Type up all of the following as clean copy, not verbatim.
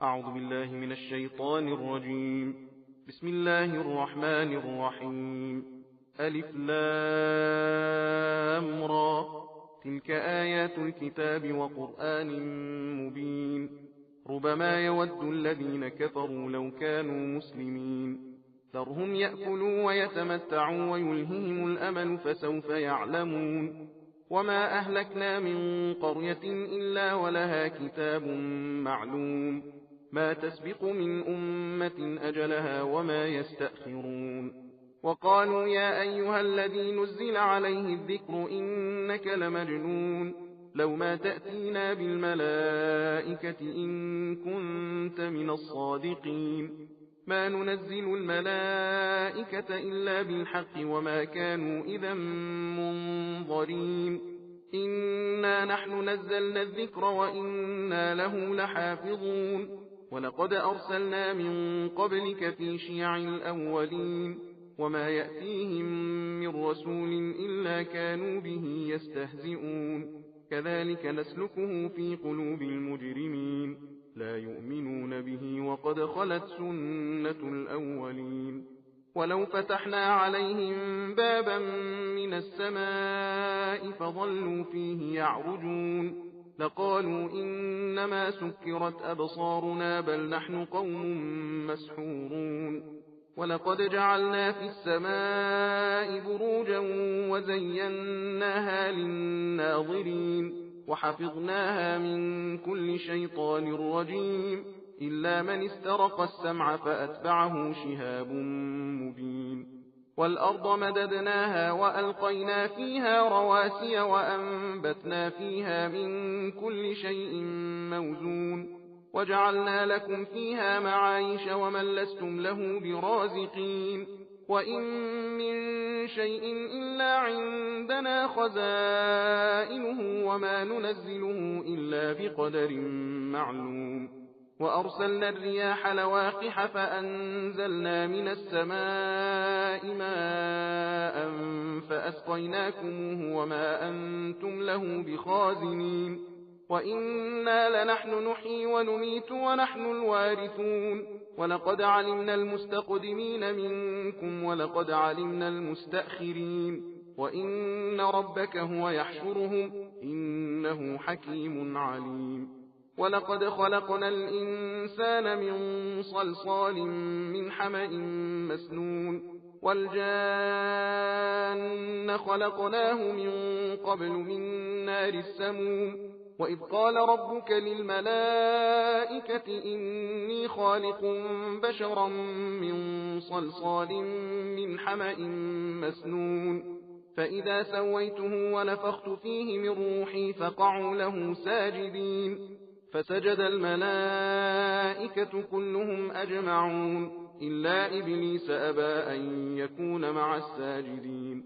أعوذ بالله من الشيطان الرجيم. بسم الله الرحمن الرحيم. ألف لام را. تلك آيات الكتاب وقرآن مبين. ربما يود الذين كفروا لو كانوا مسلمين. ذرهم يأكلوا ويتمتعوا ويلههم الأمل فسوف يعلمون. وما أهلكنا من قرية إلا ولها كتاب معلوم. ما تسبق من أمة أجلها وما يستأخرون. وقالوا يا أيها الذي نزل عليه الذكر إنك لمجنون. لو ما تأتينا بالملائكة إن كنت من الصادقين. ما ننزل الملائكة إلا بالحق وما كانوا إذا منظرين. إنا نحن نزلنا الذكر وإنا له لحافظون. ولقد أرسلنا من قبلك في شيع الأولين. وما يأتيهم من رسول إلا كانوا به يستهزئون. كذلك نسلكه في قلوب المجرمين. لا يؤمنون به وقد خلت سنة الأولين. ولو فتحنا عليهم بابا من السماء فظلوا فيه يعرجون لقالوا إنما سكرت أبصارنا بل نحن قوم مسحورون. ولقد جعلنا في السماء بروجا وزيناها للناظرين وحفظناها من كل شيطان رجيم إلا من استرق السمع فأتبعه شهاب مبين. والأرض مددناها وألقينا فيها رواسي وأنبتنا فيها من كل شيء موزون وجعلنا لكم فيها معايش ومن لستم له برازقين. وإن من شيء إلا عندنا خزائنه وما ننزله إلا بقدر معلوم. وأرسلنا الرياح لواقح فأنزلنا من السماء ماء فأسقيناكموه وما أنتم له بخازنين. وإنا لنحن نحيي ونميت ونحن الوارثون. ولقد علمنا المستقدمين منكم ولقد علمنا المستأخرين. وإن ربك هو يحشرهم إنه حكيم عليم. ولقد خلقنا الإنسان من صلصال من حمأ مسنون والجان خلقناه من قبل من نار السموم. وإذ قال ربك للملائكة إني خالق بشرا من صلصال من حمأ مسنون فإذا سويته ونفخت فيه من روحي فقعوا له ساجدين فسجد الملائكة كلهم أجمعون إلا إبليس أبى أن يكون مع الساجدين.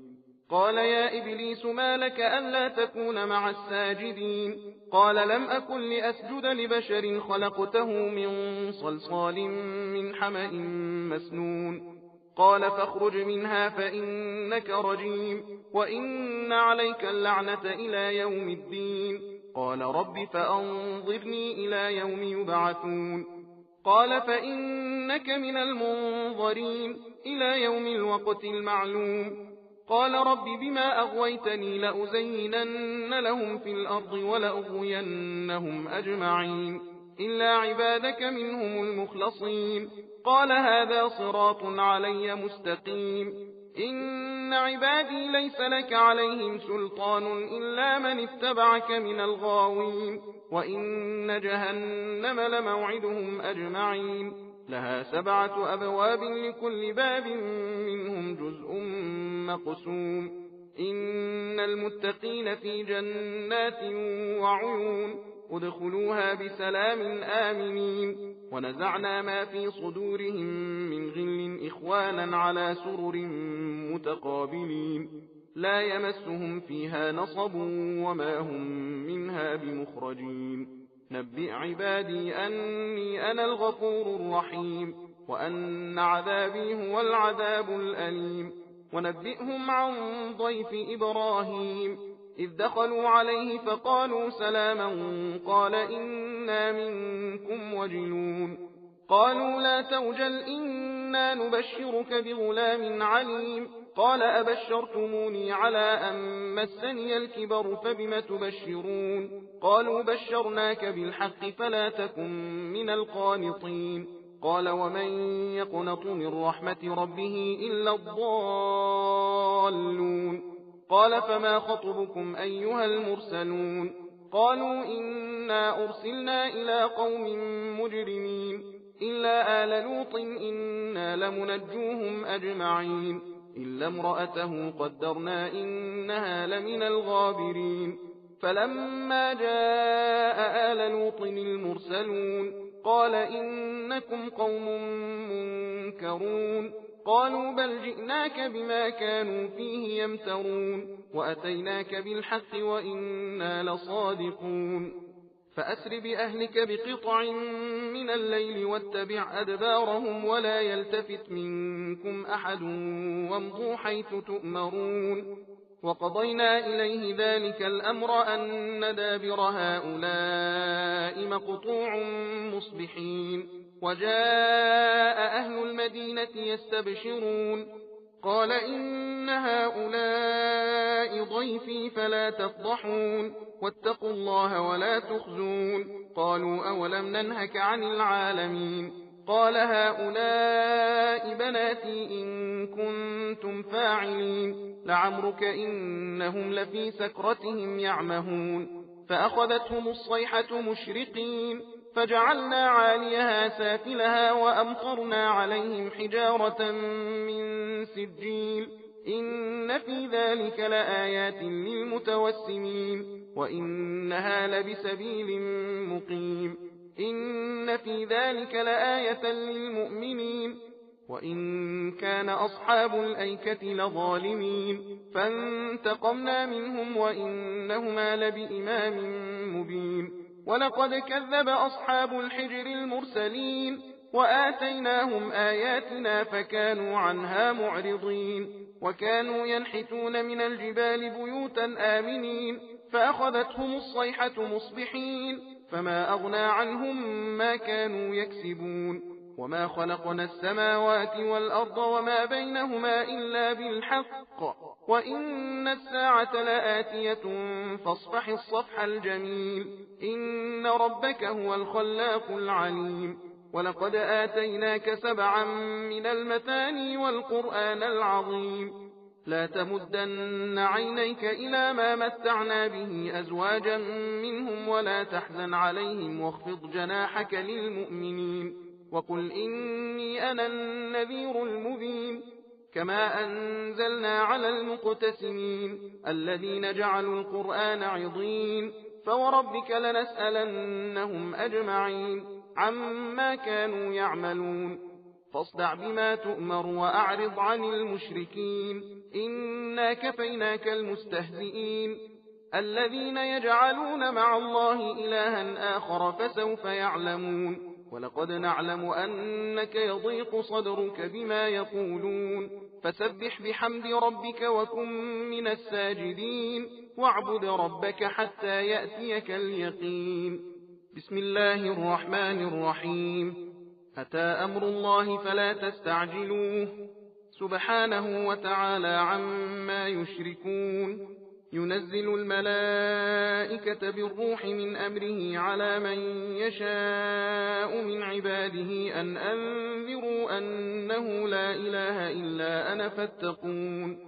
قال يا إبليس ما لك ألا تكون مع الساجدين؟ قال لم أكن لأسجد لبشر خلقته من صلصال من حمأ مسنون. قال فاخرج منها فإنك رجيم وإن عليك اللعنة إلى يوم الدين. قال رب فأنظرني إلى يوم يبعثون. قال فإنك من المنظرين إلى يوم الوقت المعلوم. قال رب بما أغويتني لأزينن لهم في الأرض ولأغوينهم أجمعين إلا عبادك منهم المخلصين. قال هذا صراط علي مستقيم. إن عبادي ليس لك عليهم سلطان إلا من اتبعك من الغاوين. وإن جهنم لموعدهم أجمعين لها 7 أبواب لكل باب منهم جزء مقسوم. إن المتقين في جنات وعيون ادخلوها بسلام آمنين. ونزعنا ما في صدورهم من غل إخوانا على سرر متقابلين لا يمسهم فيها نصب وما هم منها بمخرجين. نبئ عبادي أني أنا الغفور الرحيم وأن عذابي هو العذاب الأليم. ونبئهم عن ضيف إبراهيم إذ دخلوا عليه فقالوا سلاما قال إنا منكم وجلون قالوا لا توجل إنا نبشرك بغلام عليم قال أبشرتموني على أن مسني الكبر فبم تبشرون قالوا بشرناك بالحق فلا تكن من القانطين قال ومن يقنط من رحمة ربه إلا الضالون قال فما خطبكم أيها المرسلون قالوا إنا أرسلنا إلى قوم مجرمين إلا آل لوط إنا لمنجوهم أجمعين إلا امرأته قدرنا إنها لمن الغابرين فلما جاء آل لوط المرسلون قال إنكم قوم منكرون قالوا بل جئناك بما كانوا فيه يمترون وأتيناك بالحق وإنا لصادقون فأسر بأهلك بقطع من الليل واتبع أدبارهم ولا يلتفت منكم أحد وامضوا حيث تؤمرون وقضينا إليه ذلك الأمر أن دابر هؤلاء مقطوع مصبحين وجاء أهل المدينة يستبشرون قال إن هؤلاء ضيفي فلا تفضحون واتقوا الله ولا تخزون قالوا أولم ننهك عن العالمين قال هؤلاء بناتي إن كنتم فاعلين لعمرك إنهم لفي سكرتهم يعمهون فأخذتهم الصيحة مشرقين فجعلنا عاليها سافلها وأمطرنا عليهم حجارة من سجيل إن في ذلك لآيات للمتوسمين وإنها لبسبيل مقيم إن في ذلك لآية للمؤمنين وإن كان أصحاب الأيكة لظالمين فانتقمنا منهم وإنهما لبإمام مبين ولقد كذب أصحاب الحجر المرسلين وآتيناهم آياتنا فكانوا عنها معرضين وكانوا ينحتون من الجبال بيوتا آمنين فأخذتهم الصيحة مصبحين فما أغنى عنهم ما كانوا يكسبون وما خلقنا السماوات والأرض وما بينهما إلا بالحق وإن الساعة لآتية فاصفح الصفح الجميل إن ربك هو الخلاق العليم ولقد آتيناك 7 من المثاني والقرآن العظيم لا تمدن عينيك إلى ما متعنا به أزواجا منهم ولا تحزن عليهم واخفض جناحك للمؤمنين وقل إني أنا النذير المبين كما أنزلنا على المقتسمين الذين جعلوا القرآن عضين فوربك لنسألنهم أجمعين عما كانوا يعملون فاصدع بما تؤمر وأعرض عن المشركين إنا كفيناك المستهزئين الذين يجعلون مع الله إلها آخر فسوف يعلمون ولقد نعلم أنك يضيق صدرك بما يقولون فسبح بحمد ربك وكن من الساجدين واعبد ربك حتى يأتيك اليقين بسم الله الرحمن الرحيم أتى أمر الله فلا تستعجلوه سبحانه وتعالى عما يشركون ينزل الملائكة بالروح من أمره على من يشاء من عباده أن أنذروا أنه لا إله إلا أنا فاتقون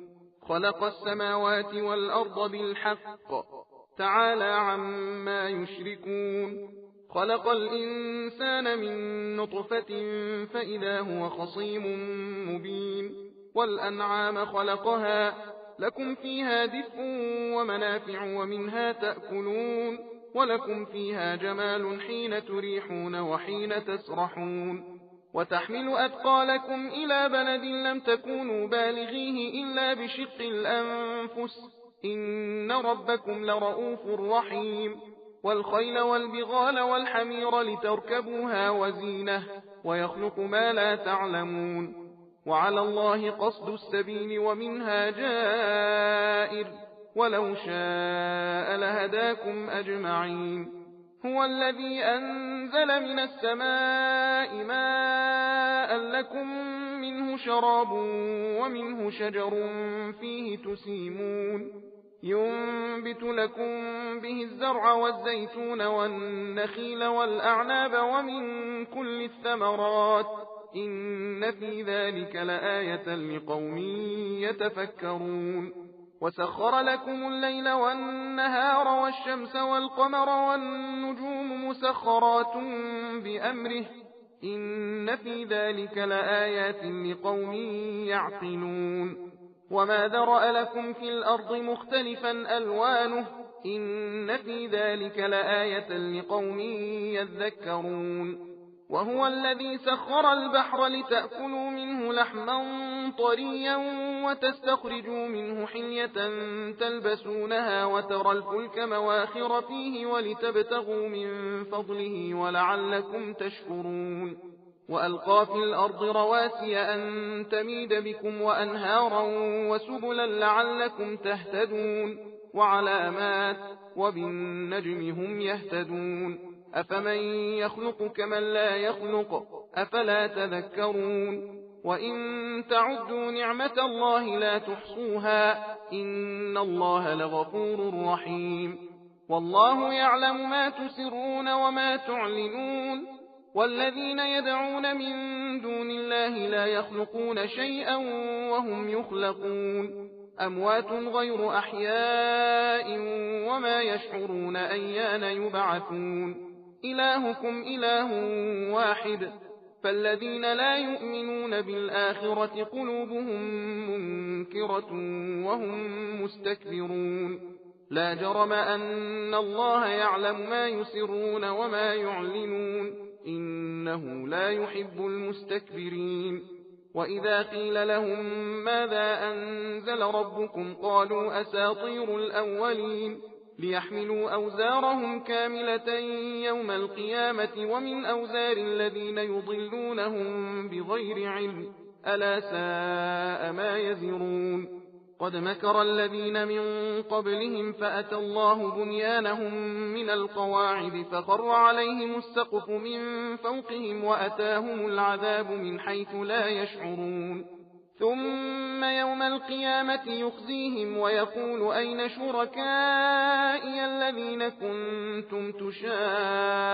خلق السماوات والأرض بالحق تعالى عما يشركون خلق الإنسان من نطفة فإذا هو خصيم مبين والأنعام خلقها لكم فيها دفء ومنافع ومنها تأكلون ولكم فيها جمال حين تريحون وحين تسرحون وتحمل أثقالكم إلى بلد لم تكونوا بالغيه إلا بشق الأنفس إن ربكم لرؤوف رحيم والخيل والبغال والحمير لتركبوها وزينة ويخلق ما لا تعلمون وعلى الله قصد السبيل ومنها جائر ولو شاء لهداكم أجمعين هو الذي أنزل من السماء ماء لكم منه شراب ومنه شجر فيه تسيمون ينبت لكم به الزرع والزيتون والنخيل والأعناب ومن كل الثمرات إن في ذلك لآية لقوم يتفكرون وسخر لكم الليل والنهار والشمس والقمر والنجوم مسخرات بأمره إن في ذلك لآيات لقوم يعقلون وما ذرأ لكم في الأرض مختلفا ألوانه إن في ذلك لآية لقوم يذكرون وهو الذي سخر البحر لتأكلوا منه لحما طريا وتستخرجوا منه حلية تلبسونها وترى الفلك مواخر فيه ولتبتغوا من فضله ولعلكم تشكرون وألقى في الأرض رواسي أن تميد بكم وأنهارا وسبلا لعلكم تهتدون وعلامات وبالنجم هم يهتدون أفمن يخلق كمن لا يخلق أفلا تذكرون وإن تعدوا نعمة الله لا تحصوها إن الله لغفور رحيم والله يعلم ما تسرون وما تعلنون والذين يدعون من دون الله لا يخلقون شيئا وهم يخلقون أموات غير أحياء وما يشعرون أيان يبعثون إلهكم إله واحد فالذين لا يؤمنون بالآخرة قلوبهم منكرة وهم مستكبرون لا جرم أن الله يعلم ما يسرون وما يعلنون إنه لا يحب المستكبرين وإذا قيل لهم ماذا أنزل ربكم قالوا أساطير الأولين ليحملوا أوزارهم كاملة يوم القيامة ومن أوزار الذين يضلونهم بغير علم ألا ساء ما يزرون قد مكر الذين من قبلهم فأتى الله بنيانهم من القواعد فخر عليهم السقف من فوقهم وأتاهم العذاب من حيث لا يشعرون ثم يوم القيامة يخزيهم ويقول أين شركائي الذين كنتم تشاقون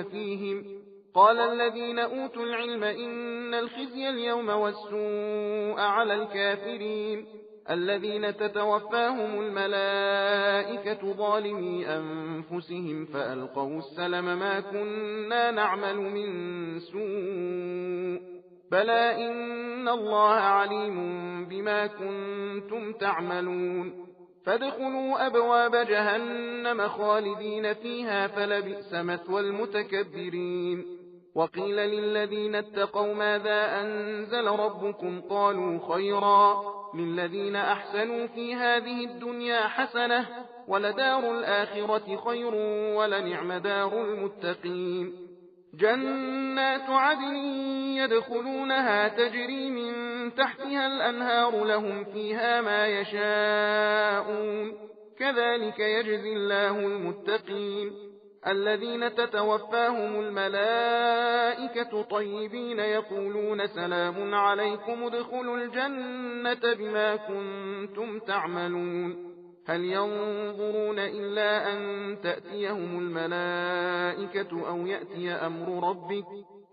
فيهم قال الذين أوتوا العلم إن الخزي اليوم والسوء على الكافرين الذين تتوفاهم الملائكة ظالمي أنفسهم فألقوا السلم ما كنا نعمل من سوء بلى إن الله عليم بما كنتم تعملون فادخلوا أبواب جهنم خالدين فيها فلبئس مثوى المتكبرين وقيل للذين اتقوا ماذا أنزل ربكم قالوا خيرا للذين أحسنوا في هذه الدنيا حسنة ولدار الآخرة خير ولنعم دار المتقين جنات عدن يدخلونها تجري من تحتها الأنهار لهم فيها ما يشاءون كذلك يجزي الله المتقين الذين تتوفاهم الملائكة طيبين يقولون سلام عليكم ادخلوا الجنة بما كنتم تعملون هل ينظرون إلا أن تأتيهم الملائكة أو يأتي أمر ربك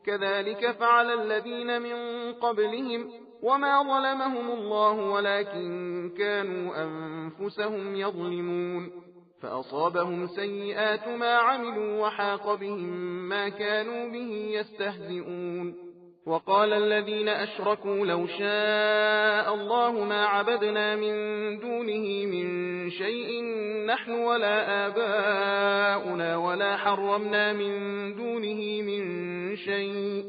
كذلك فعل الذين من قبلهم وما ظلمهم الله ولكن كانوا أنفسهم يظلمون فأصابهم سيئات ما عملوا وحاق بهم ما كانوا به يستهزئون وقال الذين أشركوا لو شاء الله ما عبدنا من دونه من شيء نحن ولا آباؤنا ولا حرمنا من دونه من شيء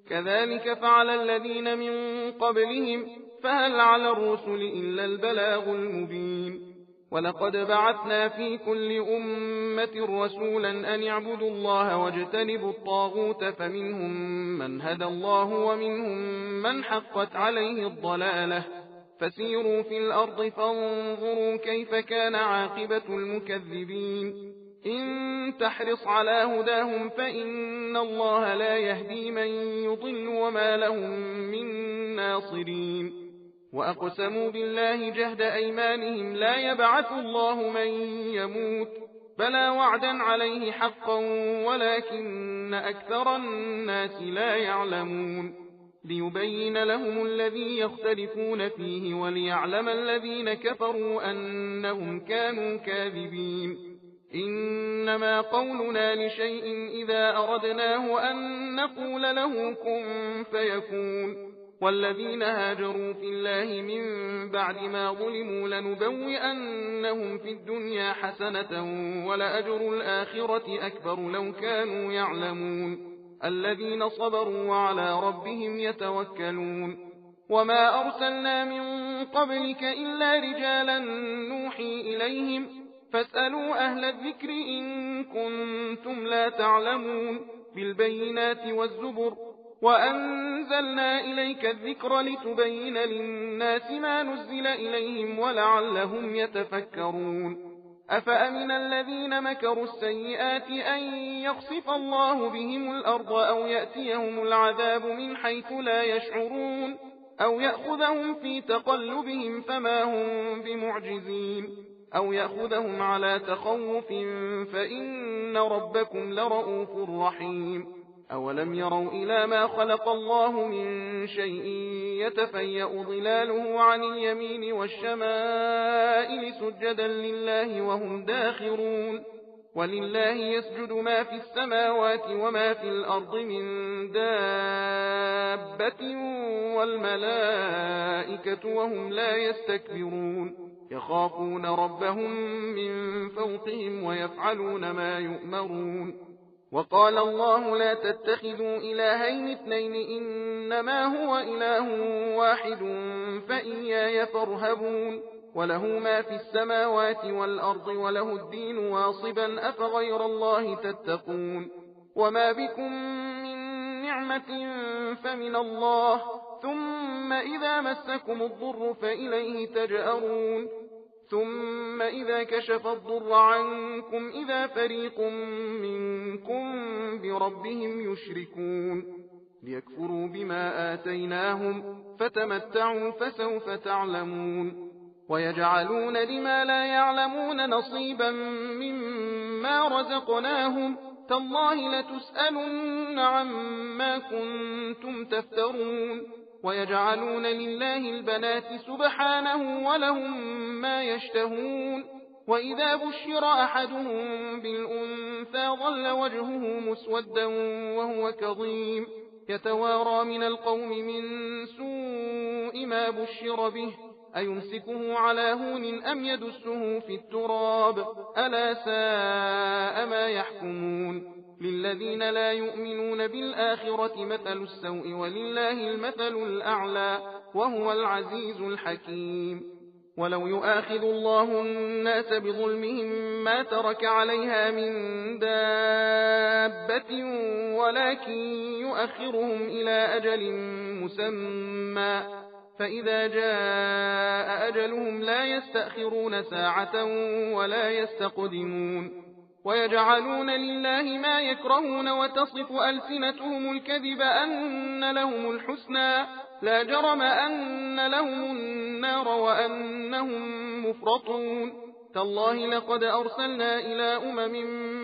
كذلك فعل الذين من قبلهم فهل على الرسل إلا البلاغ المبين ولقد بعثنا في كل أمة رسولا أن يعبدوا الله واجتنبوا الطاغوت فمنهم من هدى الله ومنهم من حقت عليه الضلالة فسيروا في الأرض فانظروا كيف كان عاقبة المكذبين إن تحرص على هداهم فإن الله لا يهدي من يضل وما لهم من ناصرين. وأقسموا بالله جهد أيمانهم لا يبعث الله من يموت بلى وعدا عليه حقا ولكن أكثر الناس لا يعلمون. ليبين لهم الذي يختلفون فيه وليعلم الذين كفروا أنهم كانوا كاذبين. إنما قولنا لشيء إذا أردناه أن نقول له كن فيكون. والذين هاجروا في الله من بعد ما ظلموا لنبوئنهم في الدنيا حسنة ولأجر الآخرة أكبر لو كانوا يعلمون. الذين صبروا وعلى ربهم يتوكلون. وما أرسلنا من قبلك إلا رجالا نوحي إليهم فاسألوا أهل الذكر إن كنتم لا تعلمون. بالبينات والزبر وأنزلنا إليك الذكر لتبين للناس ما نزل إليهم ولعلهم يتفكرون. أفأمن الذين مكروا السيئات أن يخسف الله بهم الأرض أو يأتيهم العذاب من حيث لا يشعرون أو يأخذهم في تقلبهم فما هم بمعجزين أو يأخذهم على تخوف فإن ربكم لرؤوف رحيم. أولم يروا إلى ما خلق الله من شيء يتفيأ ظلاله عن اليمين والشمائل سجدا لله وهم داخرون. ولله يسجد ما في السماوات وما في الأرض من دابة والملائكة وهم لا يستكبرون يخافون ربهم من فوقهم ويفعلون ما يؤمرون. وقال الله لا تتخذوا إلهين اثنين إنما هو إله واحد فإياي فارهبون. وله ما في السماوات والأرض وله الدين واصبا أفغير الله تتقون. وما بكم من نعمة فمن الله ثم إذا مسكم الضر فإليه تجأرون. ثم إذا كشف الضر عنكم إذا فريق منكم بربهم يشركون. ليكفروا بما آتيناهم فتمتعوا فسوف تعلمون. ويجعلون لما لا يعلمون نصيبا مما رزقناهم تالله لتسألن عما كنتم تفترون. ويجعلون لله البنات سبحانه ولهم ما يشتهون. وإذا بشر أحدهم بالأنثى ظل وجهه مسودا وهو كظيم يتوارى من القوم من سوء ما بشر به أيمسكه على هون أم يدسه في التراب ألا ساء ما يحكمون. للذين لا يؤمنون بالآخرة مثل السوء ولله المثل الأعلى وهو العزيز الحكيم. ولو يؤاخذ الله الناس بظلمهم ما ترك عليها من دابة ولكن يؤخرهم إلى أجل مسمى فإذا جاء أجلهم لا يستأخرون ساعة ولا يستقدمون. ويجعلون لله ما يكرهون وتصف ألسنتهم الكذب أن لهم الحسنى لا جرم أن لهم النار وأنهم مفرطون. تالله لقد أرسلنا إلى أمم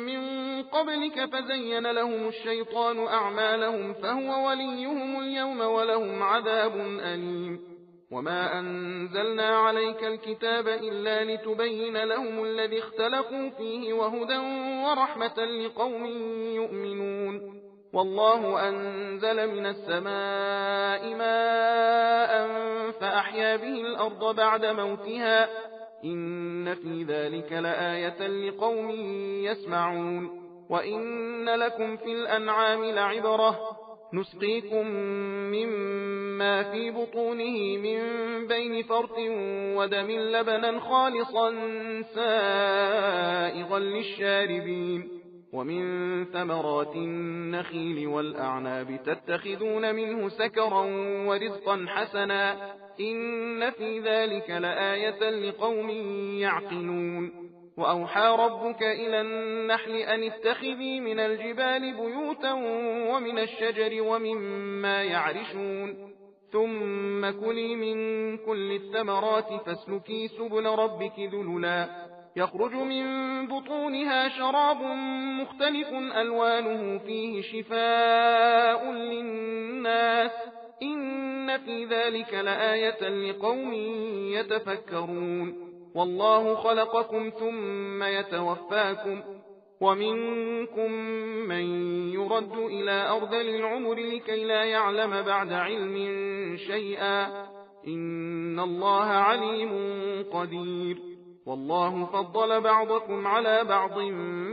من قبلك فزين لهم الشيطان أعمالهم فهو وليهم اليوم ولهم عذاب أليم. وما أنزلنا عليك الكتاب إلا لتبين لهم الذي اختلفوا فيه وهدى ورحمة لقوم يؤمنون. والله أنزل من السماء ماء فأحيا به الأرض بعد موتها إن في ذلك لآية لقوم يسمعون. وإن لكم في الأنعام لعبرة نسقيكم مما في بطونه من بين فرث ودم لبنا خالصا سائغا للشاربين. ومن ثمرات النخيل والأعناب تتخذون منه سكرا ورزقا حسنا إن في ذلك لآية لقوم يعقلون. وأوحى ربك إلى النحل أن اتخذي من الجبال بيوتا ومن الشجر ومما يعرشون ثم كلي من كل الثمرات فاسلكي سبل ربك ذللا يخرج من بطونها شراب مختلف ألوانه فيه شفاء للناس إن في ذلك لآية لقوم يتفكرون والله خلقكم ثم يتوفاكم ومنكم من يرد إلى أرذل العمر لكي لا يعلم بعد علم شيئا إن الله عليم قدير والله فضل بعضكم على بعض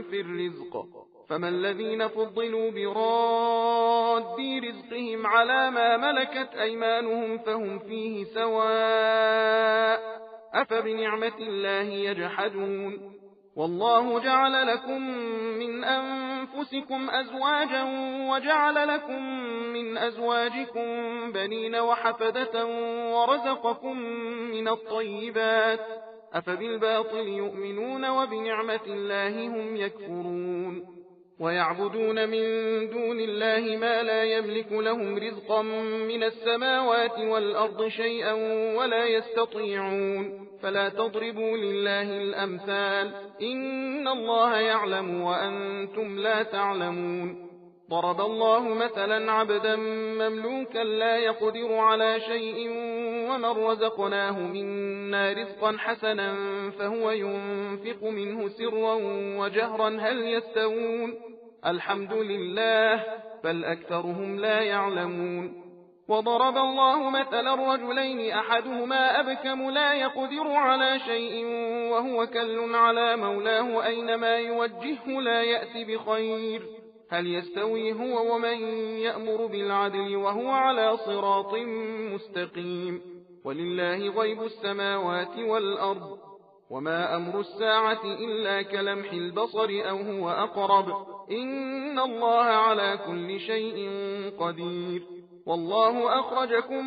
في الرزق فما الذين فضلوا براد رزقهم على ما ملكت أيمانهم فهم فيه سواء أفبنعمة الله يجحدون والله جعل لكم من أنفسكم أزواجا وجعل لكم من أزواجكم بنين وحفدة ورزقكم من الطيبات أفبالباطل يؤمنون وبنعمة الله هم يكفرون ويعبدون من دون الله ما لا يملك لهم رزقا من السماوات والأرض شيئا ولا يستطيعون فلا تضربوا لله الأمثال إن الله يعلم وأنتم لا تعلمون ضرب الله مثلا عبدا مملوكا لا يقدر على شيء ومن رزقناه منا رزقا حسنا فهو ينفق منه سرا وجهرا هل يستوون الحمد لله بل أكثرهم لا يعلمون وضرب الله مثلا رجلين أحدهما أبكم لا يقدر على شيء وهو كل على مولاه أينما يوجهه لا يأتي بخير هل يستوي هو ومن يأمر بالعدل وهو على صراط مستقيم ولله غيب السماوات والأرض وما أمر الساعة إلا كلمح البصر أو هو أقرب إن الله على كل شيء قدير والله أخرجكم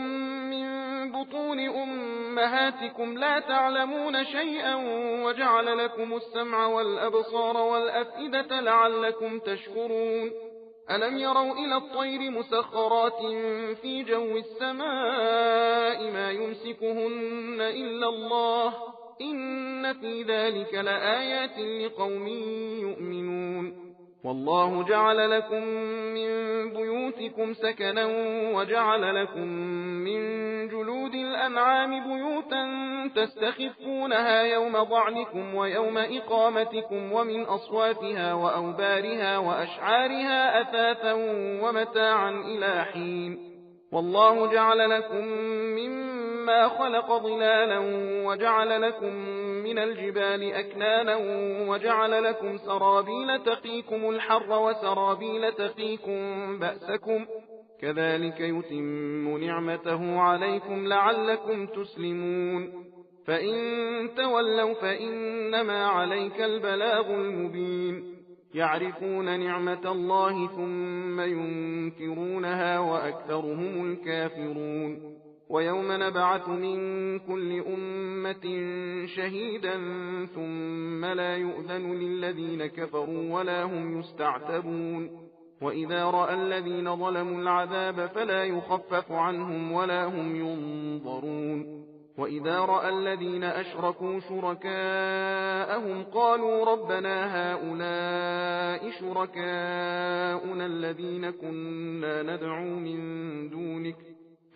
من بطون أمهاتكم لا تعلمون شيئا وجعل لكم السمع والأبصار والأفئدة لعلكم تشكرون ألم يروا إلى الطير مسخرات في جو السماء ما يمسكهن إلا الله إن في ذلك لآيات لقوم يؤمنون والله جعل لكم من بيوتكم سكنا وجعل لكم من جلود الأنعام بيوتا تستخفونها يوم ضعنكم ويوم إقامتكم ومن أصواتها وأوبارها وأشعارها أثاثا ومتاعا إلى حين والله جعل لكم مما خلق ظلالا وجعل لكم من الجبال أكنانا وجعل لكم سرابيل تقيكم الحر وسرابيل تقيكم بأسكم كذلك يتم نعمته عليكم لعلكم تسلمون فإن تولوا فإنما عليك البلاغ المبين يعرفون نعمة الله ثم ينكرونها وأكثرهم الكافرون ويوم نبعث من كل أمة شهيدا ثم لا يؤذن للذين كفروا ولا هم يستعتبون وإذا رأى الذين ظلموا العذاب فلا يخفف عنهم ولا هم ينظرون وإذا رأى الذين أشركوا شركاءهم قالوا ربنا هؤلاء شركاؤنا الذين كنا ندعو من دونك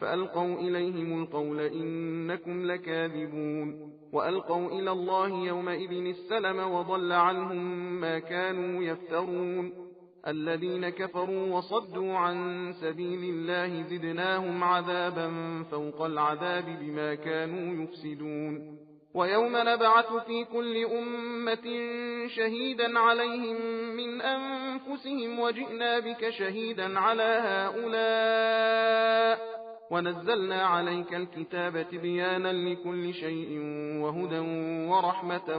فألقوا إليهم القول إنكم لكاذبون وألقوا إلى الله يومئذ السلم وضل عنهم ما كانوا يفترون الذين كفروا وصدوا عن سبيل الله زدناهم عذابا فوق العذاب بما كانوا يفسدون ويوم نبعث في كل أمة شهيدا عليهم من أنفسهم وجئنا بك شهيدا على هؤلاء ونزلنا عليك الكتاب تبيانا لكل شيء وهدى ورحمة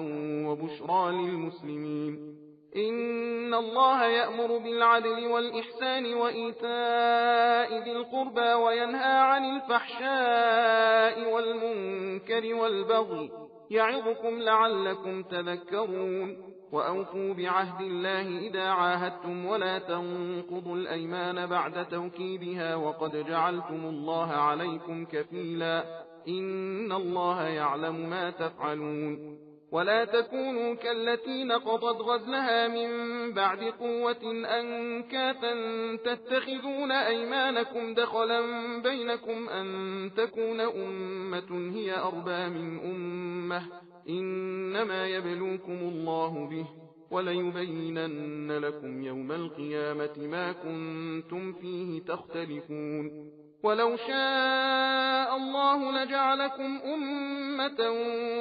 وبشرى للمسلمين إن الله يأمر بالعدل والإحسان وإيتاء ذي القربى وينهى عن الفحشاء والمنكر والبغي يعظكم لعلكم تذكرون وأوفوا بعهد الله إذا عاهدتم ولا تنقضوا الأيمان بعد توكيدها وقد جعلتم الله عليكم كفيلا إن الله يعلم ما تفعلون ولا تكونوا كالتي نقضت غزلها من بعد قوة أنكاثا تتخذون أيمانكم دخلا بينكم أن تكون أمة هي أربى من أمة إنما يبلوكم الله به وليبينن لكم يوم القيامة ما كنتم فيه تختلفون ولو شاء الله لجعلكم أمة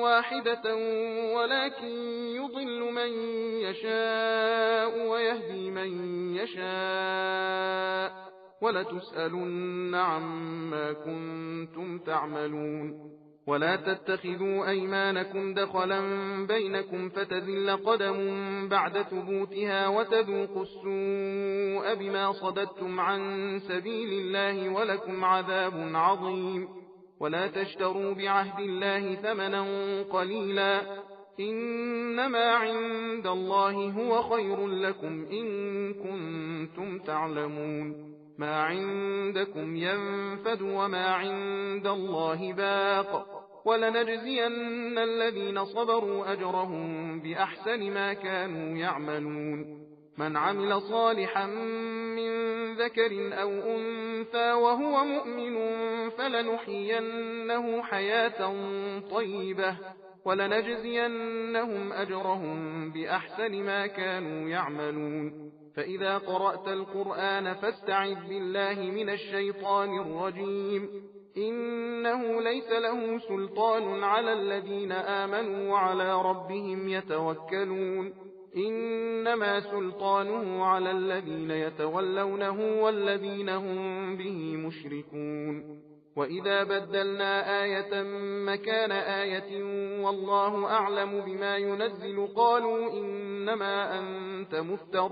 واحدة ولكن يضل من يشاء ويهدي من يشاء ولتسألن عما كنتم تعملون ولا تتخذوا أيمانكم دخلا بينكم فتزل قدم بعد ثبوتها وتذوقوا السوء بما صددتم عن سبيل الله ولكم عذاب عظيم ولا تشتروا بعهد الله ثمنا قليلا إنما عند الله هو خير لكم إن كنتم تعلمون ما عندكم ينفد وما عند الله باق ولنجزين الذين صبروا أجرهم بأحسن ما كانوا يعملون من عمل صالحا من ذكر أو أنثى وهو مؤمن فلنحيينه حياة طيبة ولنجزينهم أجرهم بأحسن ما كانوا يعملون فإذا قرأت القرآن فاستعذ بالله من الشيطان الرجيم إنه ليس له سلطان على الذين آمنوا وعلى ربهم يتوكلون إنما سلطانه على الذين يتولونه والذين هم به مشركون وإذا بدلنا آية مكان آية والله أعلم بما ينزل قالوا إنما أنت مفتر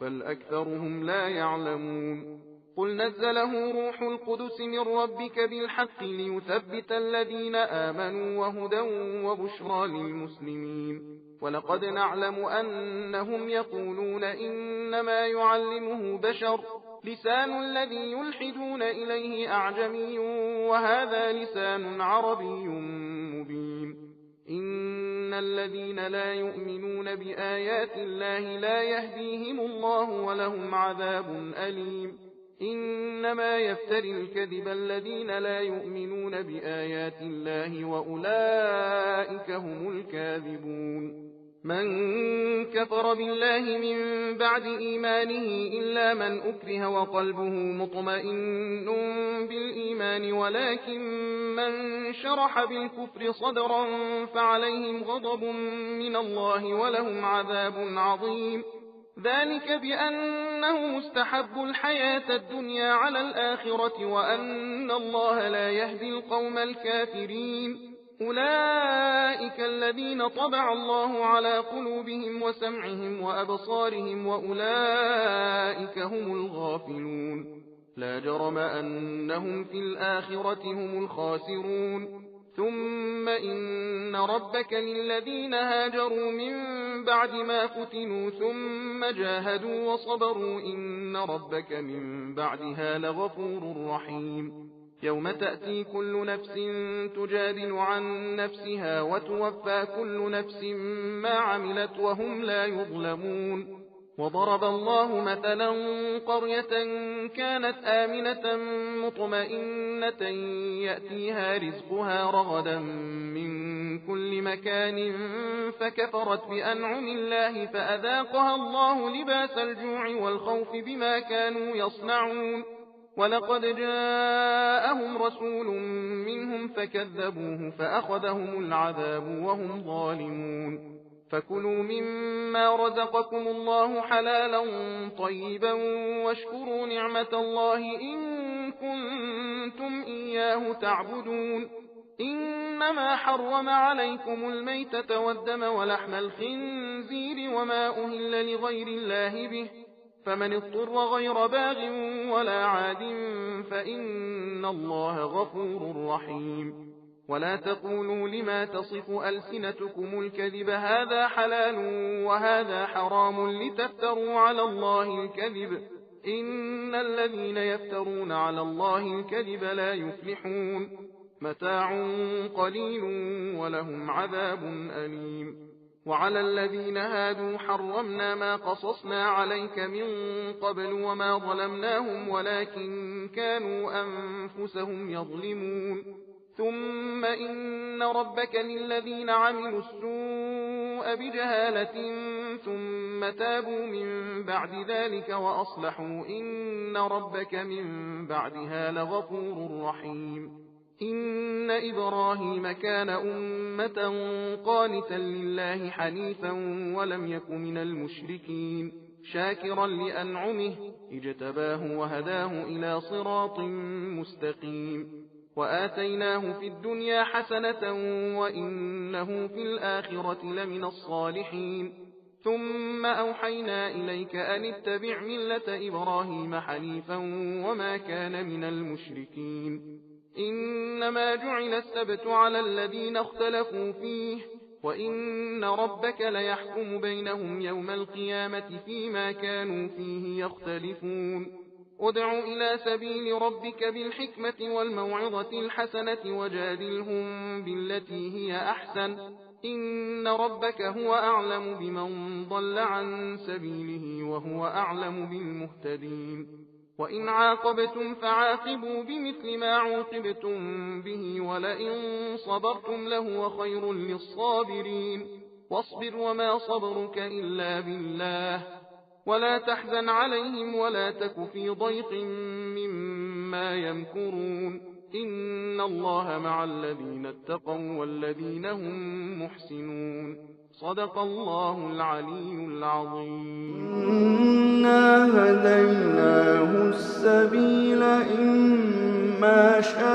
بل أكثرهم لا يعلمون قل نزله روح القدس من ربك بالحق ليثبت الذين آمنوا وهدى وبشرى للمسلمين ولقد نعلم أنهم يقولون إنما يعلمه بشر لسان الذي يلحدون إليه أعجمي وهذا لسان عربي مبين إن الذين لا يؤمنون بآيات الله لا يهديهم الله ولهم عذاب أليم إنما يفتري الكذب الذين لا يؤمنون بآيات الله وأولئك هم الكاذبون من كفر بالله من بعد إيمانه إلا من أكره وقلبه مطمئن بالإيمان ولكن من شرح بالكفر صدرا فعليهم غضب من الله ولهم عذاب عظيم ذلك بأنه مستحب الحياة الدنيا على الآخرة وأن الله لا يهدي القوم الكافرين أولئك الذين طبع الله على قلوبهم وسمعهم وأبصارهم وأولئك هم الغافلون لا جرم أنهم في الآخرة هم الخاسرون ثم إن ربك للذين هاجروا من بعد ما فتنوا ثم جاهدوا وصبروا إن ربك من بعدها لغفور رحيم يوم تأتي كل نفس تجادل عن نفسها وتوفى كل نفس ما عملت وهم لا يظلمون وضرب الله مثلا قرية كانت آمنة مطمئنة يأتيها رزقها رغدا من كل مكان فكفرت بأنعم الله فأذاقها الله لباس الجوع والخوف بما كانوا يصنعون ولقد جاءهم رسول منهم فكذبوه فأخذهم العذاب وهم ظالمون فكلوا مما رزقكم الله حلالا طيبا واشكروا نعمة الله إن كنتم إياه تعبدون إنما حرم عليكم الميتة والدم ولحم الخنزير وما أهل لغير الله به فمن اضطر غير باغ ولا عاد فإن الله غفور رحيم ولا تقولوا لما تصف ألسنتكم الكذب هذا حلال وهذا حرام لتفتروا على الله الكذب إن الذين يفترون على الله الكذب لا يفلحون متاع قليل ولهم عذاب أليم وعلى الذين هادوا حرمنا ما قصصنا عليك من قبل وما ظلمناهم ولكن كانوا أنفسهم يظلمون ثم إن ربك للذين عملوا السوء بجهالة ثم تابوا من بعد ذلك وأصلحوا إن ربك من بعدها لغفور رحيم إن إبراهيم كان أمة قانتا لله حنيفا ولم يك من المشركين شاكرا لأنعمه اجتباه وهداه إلى صراط مستقيم وآتيناه في الدنيا حسنة وإنه في الآخرة لمن الصالحين ثم أوحينا إليك أن اتبع ملة إبراهيم حنيفا وما كان من المشركين إنما جعل السبت على الذين اختلفوا فيه وإن ربك ليحكم بينهم يوم القيامة فيما كانوا فيه يختلفون ادع إلى سبيل ربك بالحكمة والموعظة الحسنة وجادلهم بالتي هي أحسن إن ربك هو أعلم بمن ضل عن سبيله وهو أعلم بالمهتدين وإن عاقبتم فعاقبوا بمثل ما عوقبتم به ولئن صبرتم لهو خير للصابرين واصبر وما صبرك إلا بالله ولا تحزن عليهم ولا تك في ضيق مما يمكرون إن الله مع الذين اتقوا والذين هم محسنون صدق الله العلي العظيم إنا هديناه السبيل إما شاكرا